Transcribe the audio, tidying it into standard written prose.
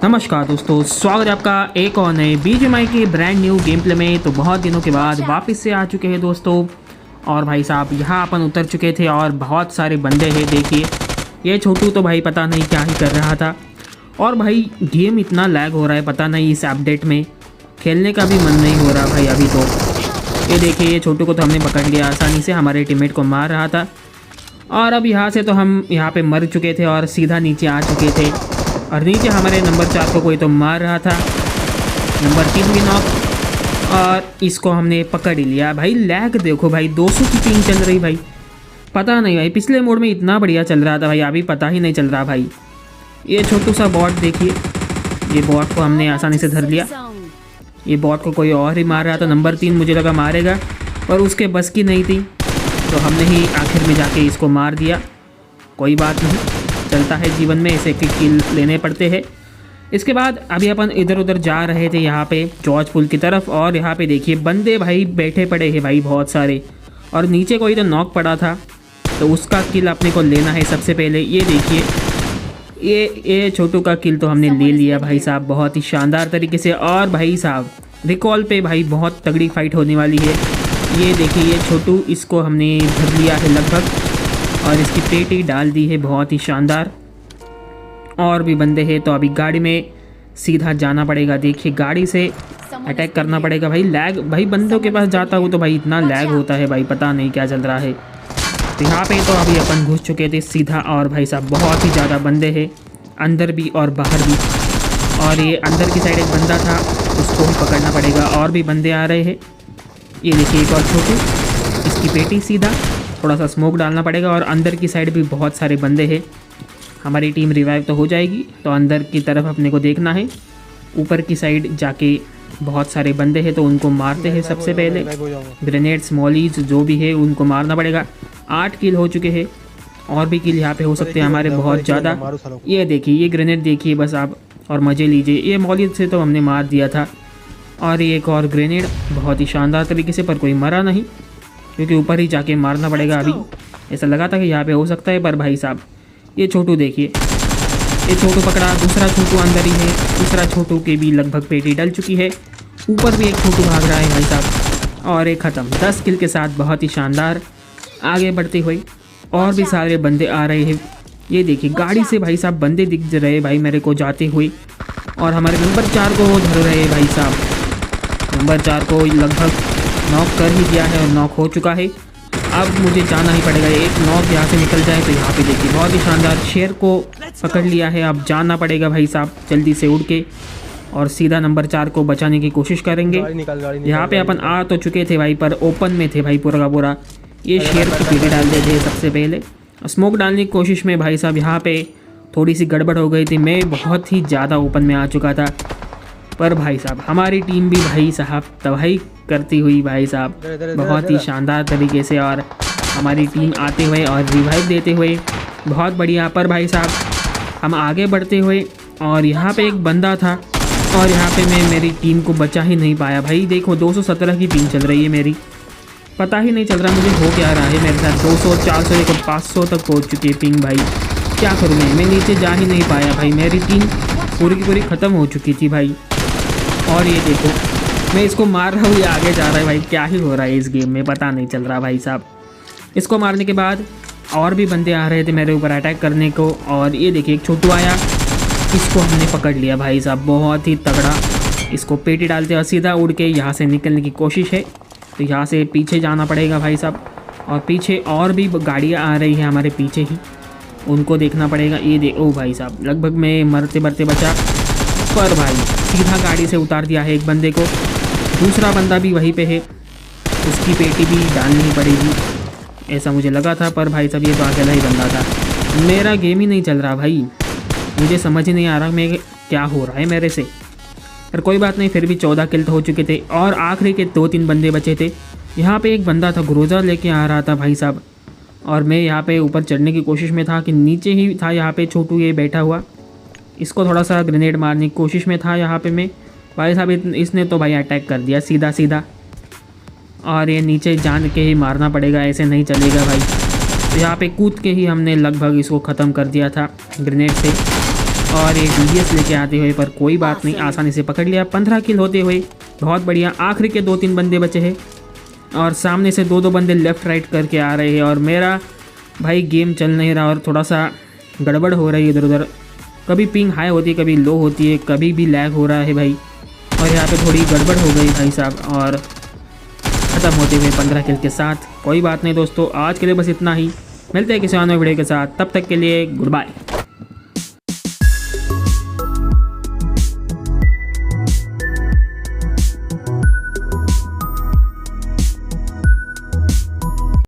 नमस्कार दोस्तों, स्वागत है आपका एक और नए BGMI के ब्रांड न्यू गेम प्ले में। तो बहुत दिनों के बाद वापस से आ चुके हैं दोस्तों। और भाई साहब यहाँ अपन उतर चुके थे और बहुत सारे बंदे हैं। देखिए ये छोटू तो भाई पता नहीं क्या ही कर रहा था। और भाई गेम इतना लैग हो रहा है, पता नहीं इस अपडेट में खेलने का भी मन नहीं हो रहा भाई अभी तो। ये देखिए ये छोटू को तो हमने पकड़ लिया आसानी से, हमारे टीममेट को मार रहा था। और अब यहाँ से तो हम यहाँ पे मर चुके थे और सीधा नीचे आ चुके थे। और नीचे हमारे नंबर 4 को कोई तो मार रहा था, नंबर 3 भी नॉक। और इसको हमने पकड़ ही लिया। भाई लैग देखो भाई, 200 की पिंग चल रही भाई। पता नहीं भाई, पिछले मोड में इतना बढ़िया चल रहा था भाई, अभी पता ही नहीं चल रहा भाई। ये छोटू सा बॉट देखिए, ये बॉट को हमने आसानी से धर लिया। ये बॉट को कोई और ही मार रहा था, नंबर 3 मुझे लगा मारेगा पर उसके बस की नहीं थी, तो हमने ही आखिर में जाके इसको मार दिया। कोई बात नहीं, चलता है जीवन में, ऐसे किल लेने पड़ते हैं। इसके बाद अभी अपन इधर उधर जा रहे थे यहाँ पे जॉर्ज पुल की तरफ। और यहाँ पे देखिए बंदे भाई बैठे पड़े हैं भाई बहुत सारे। और नीचे कोई तो नॉक पड़ा था, तो उसका किल अपने को लेना है सबसे पहले। ये देखिए ये छोटू का किल तो हमने ले लिया भाई साहब, बहुत ही शानदार तरीके से। और भाई साहब रिकॉल पे भाई बहुत तगड़ी फाइट होने वाली है। ये देखिए ये छोटू, इसको हमने धर लिया है लगभग और इसकी पेटी डाल दी है, बहुत ही शानदार। और भी बंदे हैं, तो अभी गाड़ी में सीधा जाना पड़ेगा। देखिए गाड़ी से अटैक करना पड़ेगा भाई। लैग भाई, बंदों के पास जाता हूँ तो भाई इतना लैग होता है भाई, पता नहीं क्या चल रहा है। तो यहाँ पे तो अभी अपन घुस चुके थे सीधा। और भाई साहब बहुत ही ज़्यादा बंदे हैं, अंदर भी और बाहर भी। और ये अंदर की साइड एक बंदा था, उसको भी पकड़ना पड़ेगा। और भी बंदे आ रहे हैं। ये देखिए एक और छोटू, इसकी पेटी सीधा, थोड़ा सा स्मोक डालना पड़ेगा। और अंदर की साइड भी बहुत सारे बंदे हैं। हमारी टीम रिवाइव तो हो जाएगी, तो अंदर की तरफ अपने को देखना है। ऊपर की साइड जाके बहुत सारे बंदे हैं, तो उनको मारते हैं सबसे पहले। ग्रेनेड्स मॉलीज जो भी है उनको मारना पड़ेगा। 8 किल हो चुके हैं, और भी किल यहाँ पे हो सकते हैं हमारे बहुत ज़्यादा। ये देखिए ये ग्रेनेड देखिए बस आप, और मज़े लीजिए। ये मॉलीज से तो हमने मार दिया था। और ये एक और ग्रेनेड बहुत ही शानदार तरीके से, पर कोई मरा नहीं क्योंकि ऊपर ही जाके मारना पड़ेगा। अभी ऐसा लगा था कि यहाँ पे हो सकता है, पर भाई साहब ये छोटू देखिए, ये छोटू पकड़ा, दूसरा छोटू अंदर ही है। दूसरा छोटू के भी लगभग पेटी डल चुकी है। ऊपर भी एक छोटू भाग रहा है भाई साहब। और एक ख़त्म, 10 किल के साथ, बहुत ही शानदार। आगे बढ़ते हुए और भी सारे बंदे आ रहे हैं। ये देखिए गाड़ी से भाई साहब बंदे दिख रहे भाई मेरे को जाते हुए। और हमारे नंबर 4 को धर रहे हैं भाई साहब। नंबर 4 को लगभग नॉक कर ही दिया है और नॉक हो चुका है। अब मुझे जाना ही पड़ेगा, एक नॉक यहाँ से निकल जाए तो। यहाँ पे देखिए बहुत ही शानदार, शेर को पकड़ लिया है। अब जाना पड़ेगा भाई साहब जल्दी से उड़ के, और सीधा नंबर 4 को बचाने की कोशिश करेंगे। यहाँ पे अपन आ तो चुके थे भाई, पर ओपन में थे भाई पूरा का पूरा। ये शेर की पेटी डाल देते हैं सबसे पहले। स्मोक डालने की कोशिश में भाई साहब यहाँ पे थोड़ी सी गड़बड़ हो गई थी। मैं बहुत ही ज़्यादा ओपन में आ चुका था, पर भाई साहब हमारी टीम भी भाई साहब तबाही करती हुई भाई साहब, बहुत ही शानदार तरीके से। और हमारी टीम आते हुए और रिवाइव देते हुए बहुत बढ़िया। पर भाई साहब हम आगे बढ़ते हुए, और यहाँ पे एक बंदा था, और यहाँ पे मैं मेरी टीम को बचा ही नहीं पाया भाई। देखो 217 की पिंग चल रही है मेरी, पता ही नहीं चल रहा मुझे हो क्या रहा है मेरे साथ। 200, 400, देखो 500 तक पहुँच चुकी है पिंग भाई। क्या करूँ मैं नीचे जा ही नहीं पाया भाई। मेरी टीम पूरी की पूरी ख़त्म हो चुकी थी भाई। और ये देखो मैं इसको मार रहा हूँ, ये आगे जा रहा है भाई। क्या ही हो रहा है इस गेम में, पता नहीं चल रहा भाई साहब। इसको मारने के बाद और भी बंदे आ रहे थे मेरे ऊपर अटैक करने को। और ये देखिए एक छोटू आया, इसको हमने पकड़ लिया भाई साहब, बहुत ही तगड़ा। इसको पेटी डालते और सीधा उड़ के यहाँ से निकलने की कोशिश है। तो यहाँ से पीछे जाना पड़ेगा भाई साहब। और पीछे और भी गाड़ियाँ आ रही हैं हमारे पीछे ही, उनको देखना पड़ेगा। ये ओ भाई साहब लगभग मैं मरते मरते बचा, पर भाई सीधा गाड़ी से उतार दिया है एक बंदे को। दूसरा बंदा भी वहीं पे है, उसकी पेटी भी डालनी पड़ेगी ऐसा मुझे लगा था। पर भाई साहब ये तो अकेला ही बंदा था। मेरा गेम ही नहीं चल रहा भाई, मुझे समझ ही नहीं आ रहा मैं क्या हो रहा है मेरे से। पर कोई बात नहीं, फिर भी 14 किल तो हो चुके थे। और आखिरी के 2-3 बंदे बचे थे। यहाँ पे एक बंदा था, ग्रोजा लेके आ रहा था भाई साहब। और मैं यहाँ पे ऊपर चढ़ने की कोशिश में था कि नीचे ही था यहाँ पे छोटू ये बैठा हुआ। इसको थोड़ा सा ग्रेनेड मारने की कोशिश में था यहाँ पे मैं। भाई साहब इसने तो भाई अटैक कर दिया सीधा सीधा। और ये नीचे जान के ही मारना पड़ेगा, ऐसे नहीं चलेगा भाई। तो यहाँ पे कूद के ही हमने लगभग इसको ख़त्म कर दिया था ग्रेनेड से। और एक DBS लेके आते हुए, पर कोई बात नहीं, आसानी से पकड़ लिया। 15 किल होते हुए, बहुत बढ़िया। आखिरी के 2-3 बंदे बचे हैं और सामने से 2-2 बंदे लेफ़्ट राइट करके आ रहे हैं और मेरा भाई गेम चल नहीं रहा और थोड़ा सा गड़बड़ हो रही है इधर उधर। कभी पिंग हाई होती है, कभी लो होती है, कभी भी लैग हो रहा है भाई। और यहाँ पे थोड़ी गड़बड़ हो गई भाई साहब और ख़त्म होते हुए 15 किल के साथ। कोई बात नहीं दोस्तों, आज के लिए बस इतना ही। मिलते हैं किसी और वीडियो के साथ, तब तक के लिए गुड बाय।